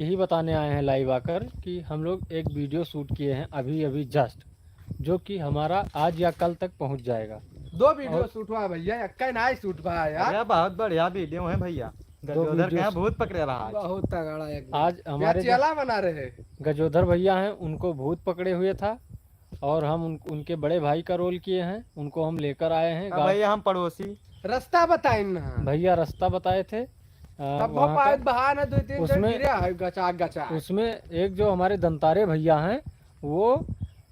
यही बताने आए हैं लाइव आकर कि हम लोग एक वीडियो शूट किए हैं अभी अभी जस्ट, जो कि हमारा आज या कल तक पहुंच जाएगा। 2 वीडियो और शूट हुआ भैया, एक्का ना शूट हुआ यार। अरे बहुत बढ़िया वीडियो है भैया। 2 गजोधर के वीडियो यहाँ भूत पकड़े रहा आज। बहुत तगड़ा एकदम। आज भैया हमारे जो चेला बना रहे हैं। गजोधर भैया हैं उनको भूत पकड़े हुए था, और हम उनके बड़े भाई का रोल किए हैं। उनको हम लेकर आए हैं अब भैया हम पड़ोसी। रास्ता बताइन ना। भैया रास्ता बताए थे तब वो वहाँ का। पायद बहाना 2-3 जन उसमें- गिरा है गचा गचा। उसमें एक जो हमारे दंतारे भैया हैं वो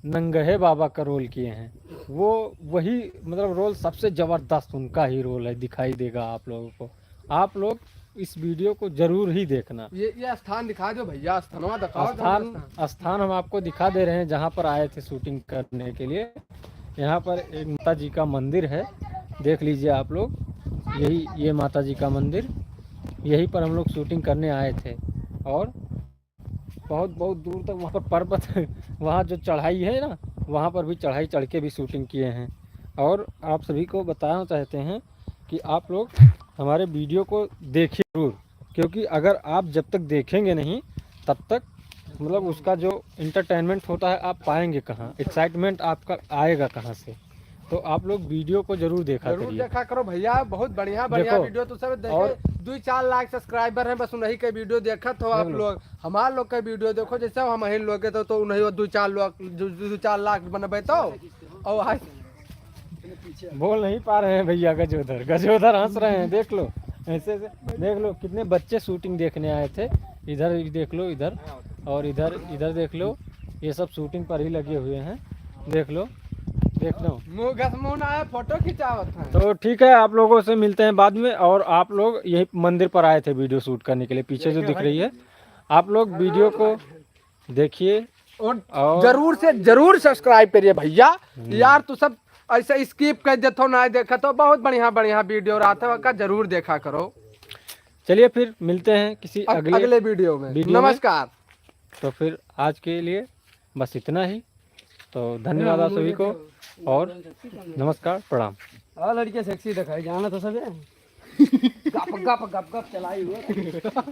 नंगहे बाबा का रोल किए हैं। वो वही मतलब रोल सबसे ज़बरदस्त उनका ही रोल है, दिखाई देगा आप लोगों को। आप लोग इस वीडियो को जरूर ही देखना। ये स्थान दिखा दो भैया, स्थानवा दिखाओ। स्थान हम आपको दिखा दे रहे हैं जहाँ पर आए थे शूटिंग करने के लिए। यहाँ पर एक माता जी का मंदिर है, देख लीजिए आप लोग। ये माता जी का मंदिर, यहीं पर हम लोग शूटिंग करने आए थे। और बहुत बहुत दूर तक वहाँ पर पर्वत वहाँ जो चढ़ाई है ना, वहाँ पर भी चढ़ाई चढ़ के भी शूटिंग किए हैं। और आप सभी को बताना चाहते हैं कि आप लोग हमारे वीडियो को देखिए ज़रूर, क्योंकि अगर आप जब तक देखेंगे नहीं तब तक मतलब उसका जो इंटरटेनमेंट होता है आप पाएंगे कहाँ, एक्साइटमेंट आपका आएगा कहाँ से। तो आप लोग वीडियो को जरूर देखा जरूर करिए। देखा करो भैया, बहुत बढ़िया बढ़िया देखो, वीडियो तो सब देखे। और 2-4 लाख सब्सक्राइबर हैं, बस उन्हीं के वीडियो देखा तो आप लोग हमारे लोग का वीडियो देखो। जैसे हम ही लोग के तो उन्हीं 2-4 लाख बनबे तो। और आज बोल नहीं पा रहे हैं भैया। गजोधर हंस रहे हैं, देख लो ऐसे देख लो। कितने बच्चे शूटिंग देखने आए थे। इधर देख लो, इधर और इधर देख लो। ये सब शूटिंग पर ही लगे हुए हैं, देख लो। मुंह ना आया, फोटो खिंचावत है। तो ठीक है, आप लोगों से मिलते हैं बाद में। और आप लोग यही मंदिर पर आए थे वीडियो शूट करने के लिए, पीछे जो दिख रही है। आप लोग वीडियो को देखिए और जरूर से जरूर सब्सक्राइब करिए भैया। यार तू सब ऐसे स्किप कर देते हो, ना देखा तो बहुत बढ़िया बढ़िया वीडियो रहा का, जरूर देखा करो। चलिए फिर मिलते हैं किसी अगले वीडियो में। नमस्कार। तो फिर आज के लिए बस इतना ही। तो धन्यवाद आप सभी को, और नमस्कार, प्रणाम। लड़के सेक्सी दिखाई जाना तो सब गप गप चलाई हुआ।